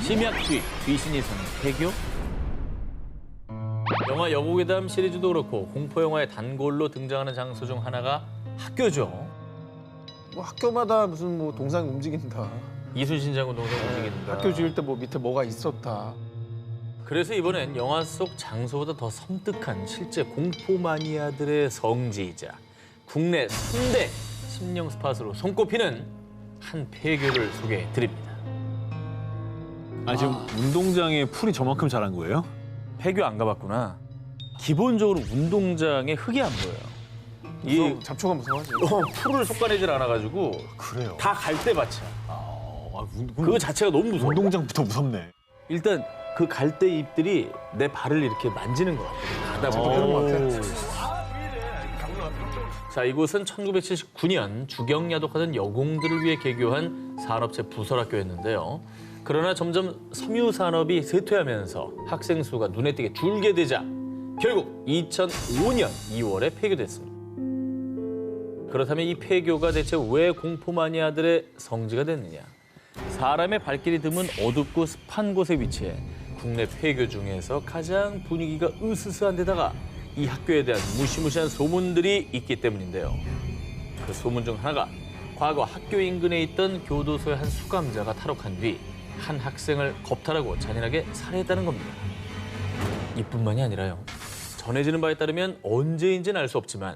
심약 뒤 귀신이 사는 폐교? 영화 여고괴담 시리즈도 그렇고 공포영화의 단골로 등장하는 장소 중 하나가 학교죠. 뭐 학교마다 무슨 뭐 동상이 움직인다. 이순신 장군 동상 움직인다. 학교 지을 때 뭐 밑에 뭐가 있었다. 그래서 이번엔 영화 속 장소보다 더 섬뜩한 실제 공포 마니아들의 성지이자 국내 3대 심령 스팟으로 손꼽히는 한 폐교를 소개해드립니다. 지금 운동장에 풀이 저만큼 자란 거예요? 폐교 안 가봤구나. 기본적으로 운동장에 흙이 안 보여요. 이 잡초가 무서워하지. 풀을 솎아내질 않아가지고 그래요. 다 갈대밭이야. 그거 그거 자체가 너무 무서워. 운동장부터 무섭네. 일단 그 갈대 잎들이 내 발을 이렇게 만지는 것 같아. 가다 보면. 그런 것 같아. 자, 이곳은 1979년 주경야독하던 여공들을 위해 개교한 산업체 부설학교였는데요. 그러나 점점 섬유 산업이 쇠퇴하면서 학생 수가 눈에 띄게 줄게 되자 결국 2005년 2월에 폐교됐습니다. 그렇다면 이 폐교가 대체 왜 공포 마니아들의 성지가 됐느냐? 사람의 발길이 드문 어둡고 습한 곳에 위치해 국내 폐교 중에서 가장 분위기가 으스스한 데다가 이 학교에 대한 무시무시한 소문들이 있기 때문인데요. 그 소문 중 하나가 과거 학교 인근에 있던 교도소의 한 수감자가 탈옥한 뒤 한 학생을 겁탈하고 잔인하게 살해했다는 겁니다. 이뿐만이 아니라요. 전해지는 바에 따르면 언제인지는 알 수 없지만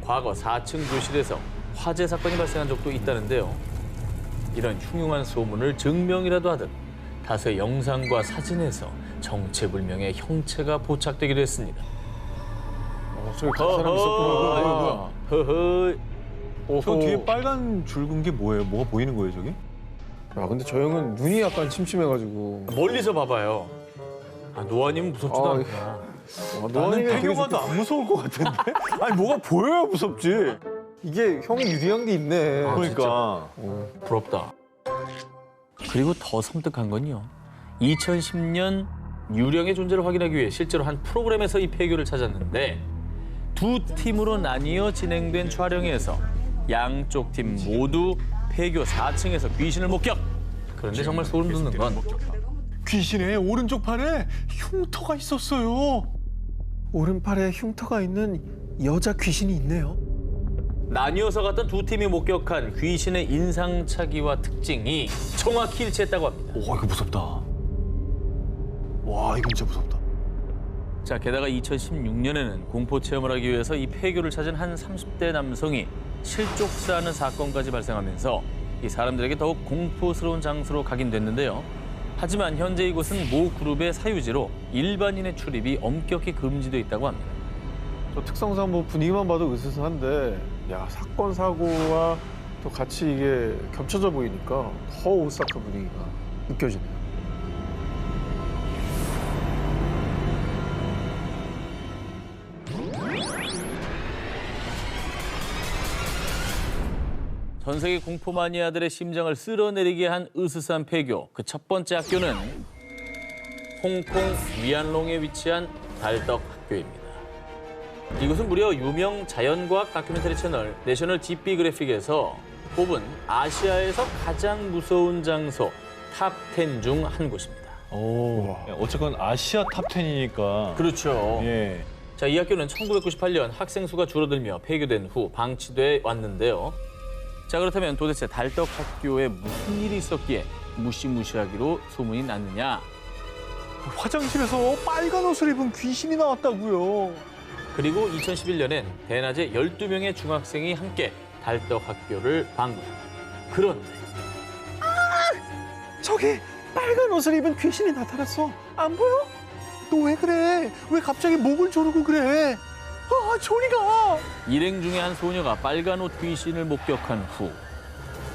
과거 4층 교실에서 화재 사건이 발생한 적도 있다는데요. 이런 흉흉한 소문을 증명이라도 하듯 다수의 영상과 사진에서 정체불명의 형체가 포착되기도 했습니다. 저기 그 사람 있었구나. 허허. 저 뒤에 빨간 줄근 게 뭐예요? 뭐가 보이는 거예요, 저기? 야, 근데 저 형은 눈이 약간 침침해가지고. 멀리서 봐봐요. 노아님은 무섭지도 아, 않구나. 너는 폐교가도 안 무서울 것 같은데? 아니, 뭐가 보여야 무섭지. 이게 형이 유리한 게 있네. 그러니까. 부럽다. 그리고 더 섬뜩한 건요. 2010년 유령의 존재를 확인하기 위해 실제로 한 프로그램에서 이 폐교를 찾았는데 두 팀으로 나뉘어 진행된 촬영에서 양쪽 팀 모두 폐교 4층에서 귀신을 목격. 그런데 정말 소름 돋는 건 귀신의 오른쪽 팔에 흉터가 있었어요. 오른팔에 흉터가 있는 여자 귀신이 있네요. 나뉘어서 갔던 두 팀이 목격한 귀신의 인상착의와 특징이 정확히 일치했다고 합니다. 와, 이거 무섭다. 와, 이거 진짜 무섭다. 자, 게다가 2016년에는 공포 체험을 하기 위해서 이 폐교를 찾은 한 30대 남성이 실족사하는 사건까지 발생하면서 이 사람들에게 더욱 공포스러운 장소로 각인됐는데요. 하지만 현재 이곳은 모 그룹의 사유지로 일반인의 출입이 엄격히 금지돼 있다고 합니다. 저 특성상 뭐 분위기만 봐도 으스스한데, 야, 사건 사고와 또 같이 이게 겹쳐져 보이니까 더 오싹한 분위기가 느껴지네요. 전 세계 공포 마니아들의 심장을 쓸어내리게 한 으스스한 폐교. 그 첫 번째 학교는 홍콩 위안롱에 위치한 달덕 학교입니다. 이곳은 무려 유명 자연과학 다큐멘터리 채널 내셔널 지피그래픽에서 뽑은 아시아에서 가장 무서운 장소 탑 10 중 한 곳입니다. 오, 어쨌건 아시아 탑 10이니까. 그렇죠. 예. 자, 이 학교는 1998년 학생 수가 줄어들며 폐교된 후 방치돼 왔는데요. 자, 그렇다면 도대체 달덕 학교에 무슨 일이 있었기에 무시무시하기로 소문이 났느냐? 화장실에서 빨간 옷을 입은 귀신이 나왔다고요. 그리고 2011년엔 대낮에 12명의 중학생이 함께 달덕 학교를 방문합니다. 그런데 저기 빨간 옷을 입은 귀신이 나타났어. 안 보여? 너 왜 그래? 왜 갑자기 목을 조르고 그래? 저리 가! 일행 중에 한 소녀가 빨간 옷 귀신을 목격한 후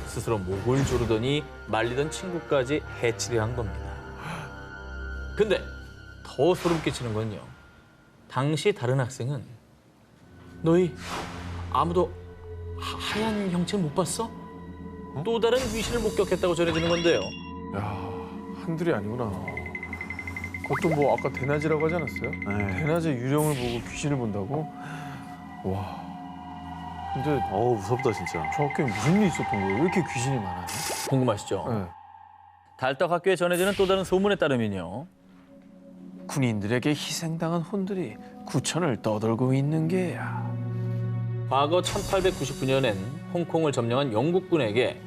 스스로 목을 조르더니 말리던 친구까지 해치려 한 겁니다. 근데 더 소름 끼치는 건요. 당시 다른 학생은 너희 아무도 하얀 형체 못 봤어? 또 다른 귀신을 목격했다고 전해지는 건데요. 야, 한둘이 아니구나. 그것도 뭐 아까 대낮이라고 하지 않았어요? 네. 대낮에 유령을 보고 귀신을 본다고? 와. 근데 어우, 무섭다, 진짜. 저 학교에 무슨 일이 있었던 거예요? 왜 이렇게 귀신이 많아요? 궁금하시죠? 네. 달떡학교에 전해지는 또 다른 소문에 따르면요. 군인들에게 희생당한 혼들이 구천을 떠돌고 있는 게야. 과거 1899년엔 홍콩을 점령한 영국군에게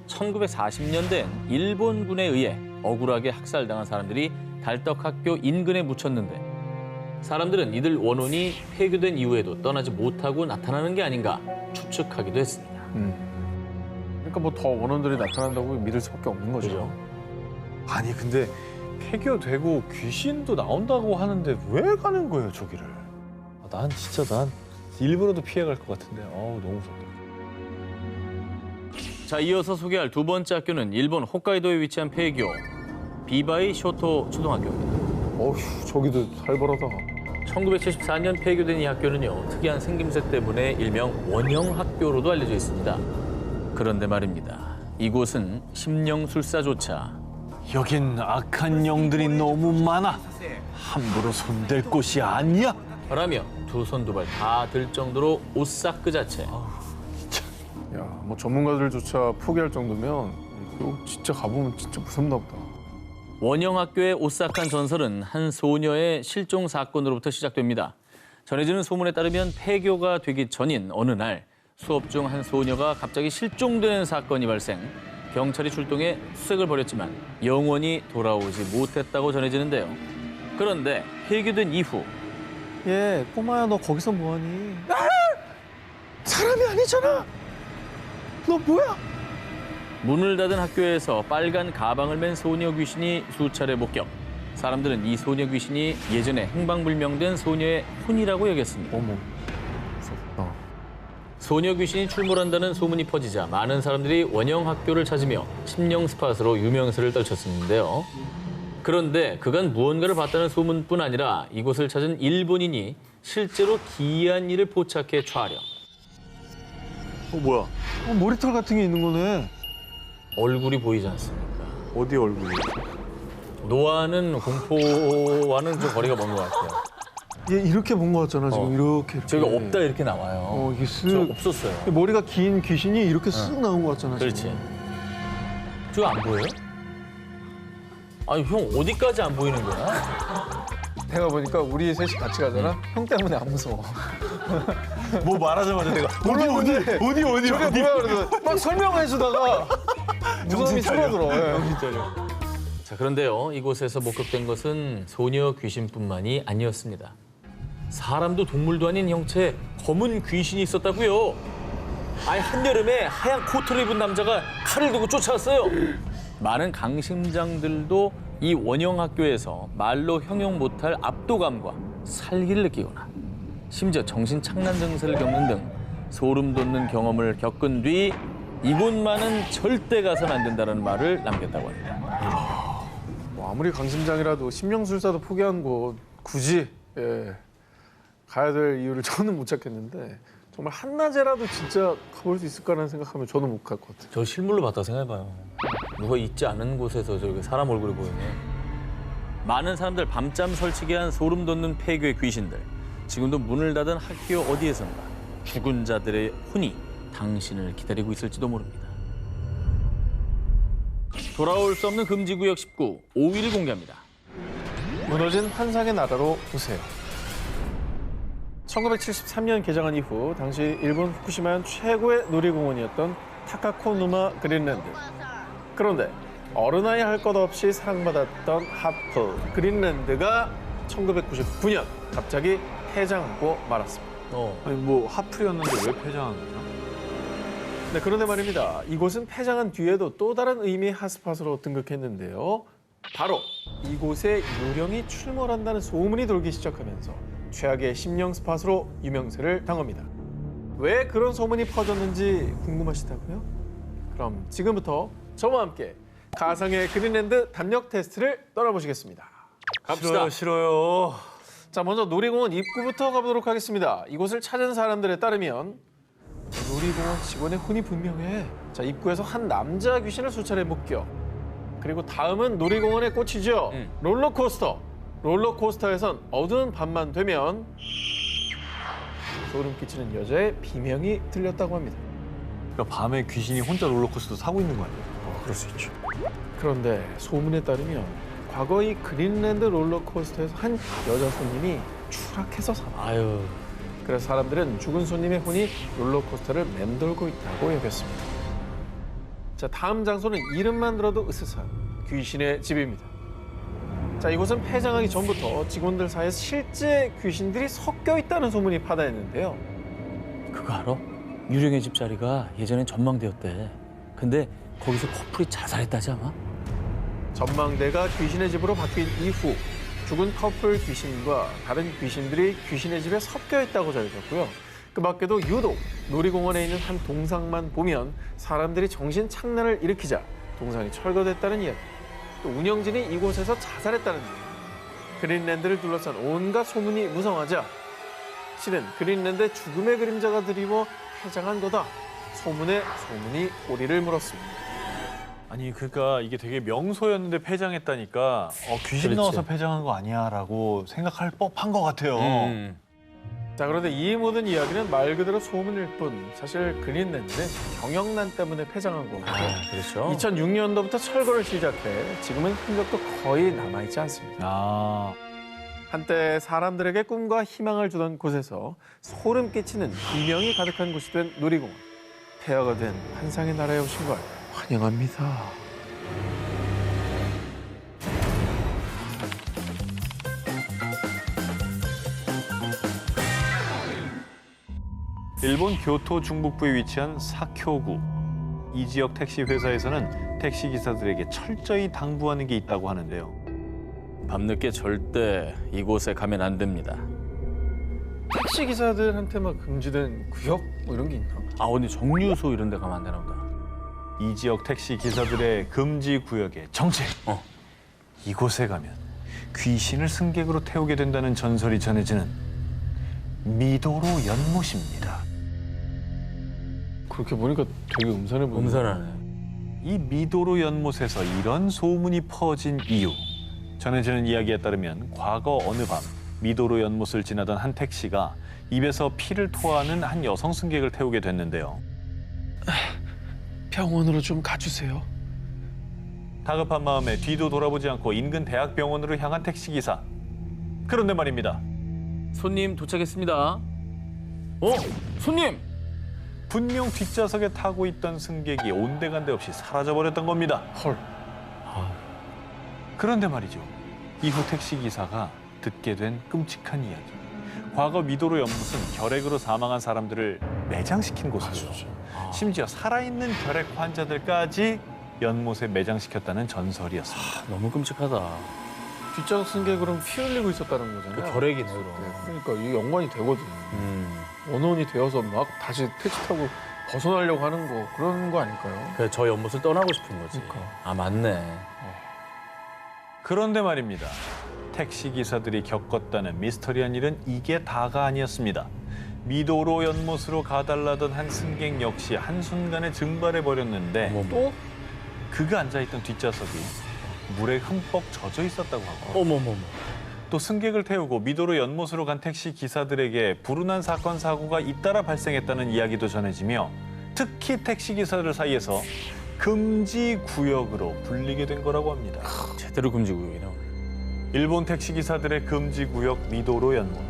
1940년대엔 일본군에 의해 억울하게 학살당한 사람들이 달떡학교 인근에 묻혔는데 사람들은 이들 원혼이 폐교된 이후에도 떠나지 못하고 나타나는 게 아닌가 추측하기도 했습니다. 그러니까 뭐 더 원혼들이 나타난다고 믿을 수밖에 없는 거죠. 그죠. 아니 근데 폐교되고 귀신도 나온다고 하는데 왜 가는 거예요 저기를? 난 일부러도 피해갈 것 같은데 너무 무섭다. 자, 이어서 소개할 두 번째 학교는 일본 홋카이도에 위치한 폐교 비바이 쇼토 초등학교입니다. 어휴, 저기도 살벌하다. 1974년 폐교된 이 학교는요, 특이한 생김새 때문에 일명 원형학교로도 알려져 있습니다. 그런데 말입니다. 이곳은 심령술사조차 여긴 악한 영들이 너무 많아. 함부로 손댈 곳이 아니야. 라며 두 손 두 발 다 들 정도로 오싹 그 자체. 야, 뭐 전문가들조차 포기할 정도면 이거 진짜 가보면 진짜 무섭나 보다. 원형학교의 오싹한 전설은 한 소녀의 실종 사건으로부터 시작됩니다. 전해지는 소문에 따르면 폐교가 되기 전인 어느 날 수업 중 한 소녀가 갑자기 실종되는 사건이 발생. 경찰이 출동해 수색을 벌였지만 영원히 돌아오지 못했다고 전해지는데요. 그런데 폐교된 이후 예, 꼬마야 너 거기서 뭐하니? 사람이 아니잖아. 너 뭐야? 문을 닫은 학교에서 빨간 가방을 맨 소녀 귀신이 수차례 목격. 사람들은 이 소녀 귀신이 예전에 행방불명된 소녀의 혼이라고 여겼습니다. 어머, 무섭다. 소녀 귀신이 출몰한다는 소문이 퍼지자 많은 사람들이 원형학교를 찾으며 심령 스팟으로 유명세를 떨쳤었는데요. 그런데 그간 무언가를 봤다는 소문뿐 아니라 이곳을 찾은 일본인이 실제로 기이한 일을 포착해 촬영. 뭐야? 머리털 같은 게 있는 거네. 얼굴이 보이지 않습니까? 어디 얼굴이? 노화는 공포와는 좀 거리가 먼 것 같아요. 얘 이렇게 본 거 같잖아 지금 이렇게. 저기가 없다 이렇게 나와요. 이게 저 쓱 없었어요. 머리가 긴 귀신이 이렇게 쓱 나온 거 같잖아. 그렇지. 지금. 저거 안 보여요? 아니 형 어디까지 안 보이는 거야? 내가 보니까 우리 셋이 같이 가잖아. 형 때문에 안 무서워. 뭐 말하자마자 내가 몰랐는데 어디 저게 뭐야 그래서 막 설명해 주다가 무서움이 줄어들어. 예. 자, 그런데요. 이곳에서 목격된 것은 소녀 귀신뿐만이 아니었습니다. 사람도 동물도 아닌 형체의 검은 귀신이 있었다고요. 아니 한여름에 하얀 코트를 입은 남자가 칼을 들고 쫓아왔어요. 많은 강심장들도 이 원형학교에서 말로 형용 못할 압도감과 살기를 느끼거나 심지어 정신착란 증세를 겪는 등 소름 돋는 경험을 겪은 뒤 이곳만은 절대 가서는 안 된다는 말을 남겼다고 합니다. 뭐 아무리 강심장이라도 심령술사도 포기한 곳 굳이 가야 될 이유를 저는 못 찾겠는데 정말 한낮에라도 진짜 가볼 수 있을까라는 생각하면 저는 못 갈 것 같아요. 저 실물로 봤다 생각해봐요. 누가 있지 않은 곳에서 저기 사람 얼굴이 보이네. 많은 사람들 밤잠 설치게 한 소름 돋는 폐교의 귀신들. 지금도 문을 닫은 학교 어디에선가 죽은 자들의 혼이 당신을 기다리고 있을지도 모릅니다. 돌아올 수 없는 금지구역 19, 5위를 공개합니다. 무너진 환상의 나라로 오세요. 1973년 개장한 이후 당시 일본 후쿠시마현 최고의 놀이공원이었던 타카코누마 그린랜드. 그런데 어른아이 할 것 없이 사랑받았던 하프 그린랜드가 1999년 갑자기 폐장하고 말았습니다. 아니 뭐 하플이었는데 왜 폐장한 거죠? 네, 그런데 말입니다. 이곳은 폐장한 뒤에도 또 다른 의미의 핫스팟으로 등극했는데요. 바로 이곳에 요령이 출몰한다는 소문이 돌기 시작하면서 최악의 심령 스팟으로 유명세를 당합니다. 왜 그런 소문이 퍼졌는지 궁금하시다고요? 그럼 지금부터 저와 함께 가상의 그린랜드 담력 테스트를 떠나보시겠습니다. 갑시다. 싫어요. 자, 먼저 놀이공원 입구부터 가보도록 하겠습니다. 이곳을 찾은 사람들에 따르면 놀이공원 직원의 혼이 분명해. 자, 입구에서 한 남자 귀신을 수차례 목격. 그리고 다음은 놀이공원의 꽃이죠. 롤러코스터. 롤러코스터에선 어두운 밤만 되면 소름 끼치는 여자의 비명이 들렸다고 합니다. 그러니까 밤에 귀신이 혼자 롤러코스터 타고 있는 거 아니에요? 그럴 수 있죠. 그런데 소문에 따르면 과거 이 그린랜드 롤러코스터에서 한 여자 손님이 추락해서 사망. 아유, 그래서 사람들은 죽은 손님의 혼이 롤러코스터를 맴돌고 있다고 여겼습니다. 자, 다음 장소는 이름만 들어도 으스스한 귀신의 집입니다. 자, 이곳은 폐장하기 전부터 직원들 사이에서 실제 귀신들이 섞여 있다는 소문이 파다했는데요. 그거 알아? 유령의 집 자리가 예전엔 전망대였대. 근데 거기서 커플이 자살했다지 아마? 전망대가 귀신의 집으로 바뀐 이후 죽은 커플 귀신과 다른 귀신들이 귀신의 집에 섞여 있다고 전해졌고요. 그 밖에도 유독 놀이공원에 있는 한 동상만 보면 사람들이 정신 착란을 일으키자 동상이 철거됐다는 이야기. 또 운영진이 이곳에서 자살했다는 이야기. 그린랜드를 둘러싼 온갖 소문이 무성하자 실은 그린랜드의 죽음의 그림자가 드리워 폐장한 거다. 소문에 소문이 꼬리를 물었습니다. 아니 그러니까 이게 되게 명소였는데 폐장했다니까 귀신 그렇지. 나와서 폐장한 거 아니야라고 생각할 법한 것 같아요. 자, 그런데 이 모든 이야기는 말 그대로 소문일 뿐 사실 그린랜드는 경영난 때문에 폐장한 거고 그렇죠. 2006년도부터 철거를 시작해 지금은 흔적도 거의 남아있지 않습니다. 아 한때 사람들에게 꿈과 희망을 주던 곳에서 소름 끼치는 비명이 가득한 곳이 된 놀이공원. 폐허가 된 환상의 나라에 오신 걸 환영합니다. 일본 교토 중북부에 위치한 사쿄구. 이 지역 택시 회사에서는 택시 기사들에게 철저히 당부하는 게 있다고 하는데요. 밤늦게 절대 이곳에 가면 안 됩니다. 택시 기사들한테 막 금지된 구역 뭐 이런 게 있나? 아, 근데 정류소 이런 데 가면 안 되나 보다. 이 지역 택시 기사들의 금지 구역의 정체. 이곳에 가면 귀신을 승객으로 태우게 된다는 전설이 전해지는 미도로 연못입니다. 그렇게 보니까 되게 음산해 보이네. 음산하네. 이 미도로 연못에서 이런 소문이 퍼진 이유. 전해지는 이야기에 따르면 과거 어느 밤 미도로 연못을 지나던 한 택시가 입에서 피를 토하는 한 여성 승객을 태우게 됐는데요. 병원으로 좀 가주세요. 다급한 마음에 뒤도 돌아보지 않고 인근 대학병원으로 향한 택시기사. 그런데 말입니다. 손님 도착했습니다. 손님! 분명 뒷좌석에 타고 있던 승객이 온데간데 없이 사라져버렸던 겁니다. 헐. 그런데 말이죠. 이후 택시기사가 듣게 된 끔찍한 이야기. 과거 미도로 연못은 결핵으로 사망한 사람들을 매장시킨 곳이고요. 심지어 살아있는 결핵 환자들까지 연못에 매장시켰다는 전설이었습니다. 너무 끔찍하다. 뒷좌석 승객으로는 피 흘리고 있었다는 거잖아요. 그 결핵이네, 그럼. 네, 그러니까 이게 연관이 되거든. 원혼이 되어서 막 다시 택시 타고 벗어나려고 하는 거 그런 거 아닐까요? 그래, 저 연못을 떠나고 싶은 거지. 그러니까. 아, 맞네. 그런데 말입니다. 택시기사들이 겪었다는 미스터리한 일은 이게 다가 아니었습니다. 미도로 연못으로 가달라던 한 승객 역시 한순간에 증발해버렸는데 어머머. 또? 그가 앉아있던 뒷좌석이 물에 흠뻑 젖어 있었다고 하고 어머머머. 또 승객을 태우고 미도로 연못으로 간 택시 기사들에게 불운한 사건 사고가 잇따라 발생했다는 이야기도 전해지며 특히 택시 기사들 사이에서 금지 구역으로 불리게 된 거라고 합니다. 제대로 금지구역이네, 오늘. 일본 택시 기사들의 금지 구역 미도로 연못.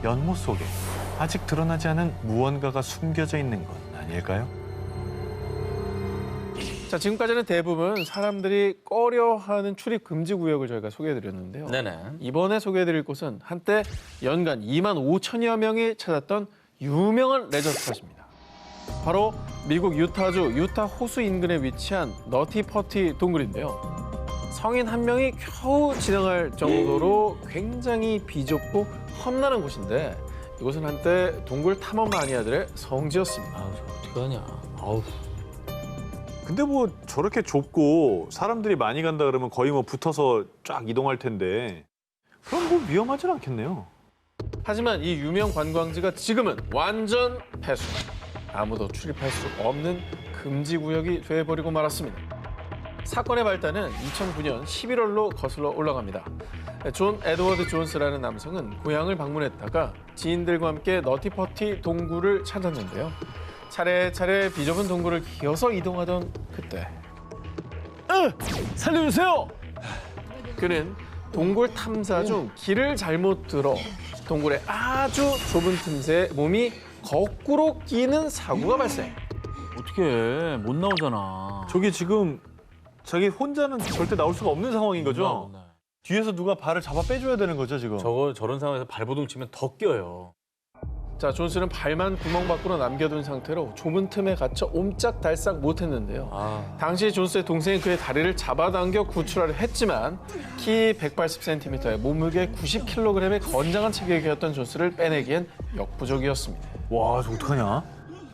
연못 속에 아직 드러나지 않은 무언가가 숨겨져 있는 건 아닐까요? 자, 지금까지는 대부분 사람들이 꺼려하는 출입 금지 구역을 저희가 소개해드렸는데요. 네네. 이번에 소개해드릴 곳은 한때 연간 2만 5천여 명이 찾았던 유명한 레저 스팟입니다. 바로 미국 유타주 유타 호수 인근에 위치한 너티퍼티 동굴인데요. 성인 한 명이 겨우 지나갈 정도로 굉장히 비좁고 험난한 곳인데 이곳은 한때 동굴 탐험 마니아들의 성지였습니다. 아우, 저 어떻게 하냐. 아우. 근데 뭐 저렇게 좁고 사람들이 많이 간다 그러면 거의 뭐 붙어서 쫙 이동할 텐데 그럼 뭐 위험하진 않겠네요. 하지만 이 유명 관광지가 지금은 완전 폐수. 아무도 출입할 수 없는 금지 구역이 돼버리고 말았습니다. 사건의 발단은 2009년 11월로 거슬러 올라갑니다. 존 에드워드 존스라는 남성은 고향을 방문했다가 지인들과 함께 너티퍼티 동굴을 찾았는데요. 차례차례 비좁은 동굴을 기어서 이동하던 그때 살려주세요. 그는 동굴 탐사 중 길을 잘못 들어 동굴의 아주 좁은 틈새에 몸이 거꾸로 끼는 사고가 발생. 어떻게 못 나오잖아. 저게 지금 자기 혼자는 절대 나올 수가 없는 상황인 거죠? 못 나요. 뒤에서 누가 발을 잡아 빼줘야 되는 거죠, 지금? 저런 상황에서 발버둥 치면 더 껴요. 자, 존스는 발만 구멍 밖으로 남겨둔 상태로 좁은 틈에 갇혀 옴짝달싹 못했는데요. 아, 당시 존스의 동생이 그의 다리를 잡아당겨 구출하려 했지만 키 180cm에 몸무게 90kg의 건장한 체격이었던 존스를 빼내기엔 역부족이었습니다. 와, 저 어떡하냐?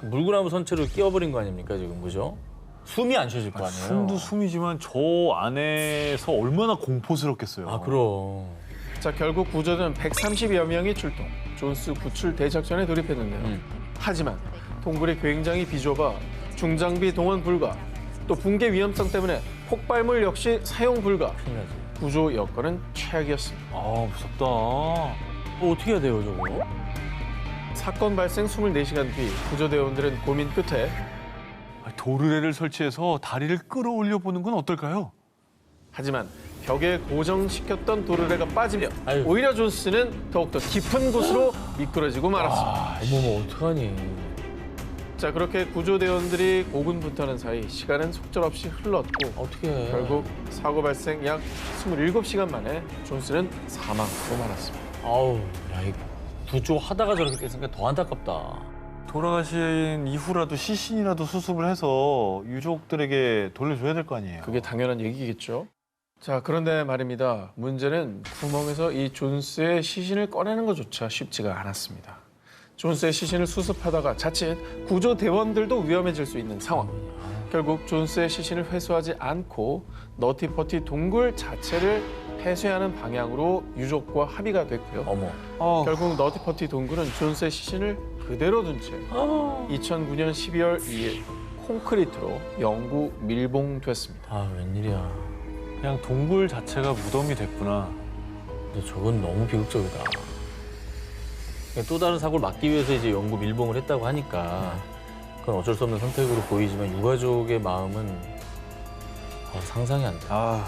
물구나무 선체로 끼워버린 거 아닙니까 지금 그죠? 숨이 안 쉬어질 거 아니에요. 숨도 숨이지만 저 안에서 얼마나 공포스럽겠어요. 아 그럼. 자, 결국 구조대는 130여 명이 출동. 존스 구출 대작전에 돌입했는데요. 하지만 동굴이 굉장히 비좁아 중장비 동원 불가, 또 붕괴 위험성 때문에 폭발물 역시 사용 불가. 큰일 나지. 구조 여건은 최악이었습니다. 아, 무섭다. 어떻게 해야 돼요, 저거? 사건 발생 24시간 뒤 구조대원들은 고민 끝에 도르래를 설치해서 다리를 끌어올려 보는 건 어떨까요? 하지만 벽에 고정시켰던 도르래가 빠지며 아유. 오히려 존스는 더욱더 깊은 곳으로 미끄러지고 말았습니다. 어머머 어떡하니. 자, 그렇게 구조대원들이 고군분투하는 사이 시간은 속절없이 흘렀고 어떻게 해. 결국 사고 발생 약 27시간 만에 존스는 사망하고 말았습니다. 아우 야 이거 구조하다가 저렇게 됐으니까 더 안타깝다. 돌아가신 이후라도 시신이라도 수습을 해서 유족들에게 돌려줘야 될 거 아니에요. 그게 당연한 얘기겠죠. 자, 그런데 말입니다. 문제는 구멍에서 이 존스의 시신을 꺼내는 것조차 쉽지가 않았습니다. 존스의 시신을 수습하다가 자칫 구조대원들도 위험해질 수 있는 상황. 결국 존스의 시신을 회수하지 않고 너티퍼티 동굴 자체를 폐쇄하는 방향으로 유족과 합의가 됐고요. 어머. 결국 너티퍼티 동굴은 존스의 시신을 그대로 둔 채 2009년 12월 2일 콘크리트로 영구 밀봉됐습니다. 아 웬일이야. 그냥 동굴 자체가 무덤이 됐구나. 근데 저건 너무 비극적이다. 또 다른 사고를 막기 위해서 이제 영구 밀봉을 했다고 하니까 그건 어쩔 수 없는 선택으로 보이지만 유가족의 마음은 상상이 안 돼. 아,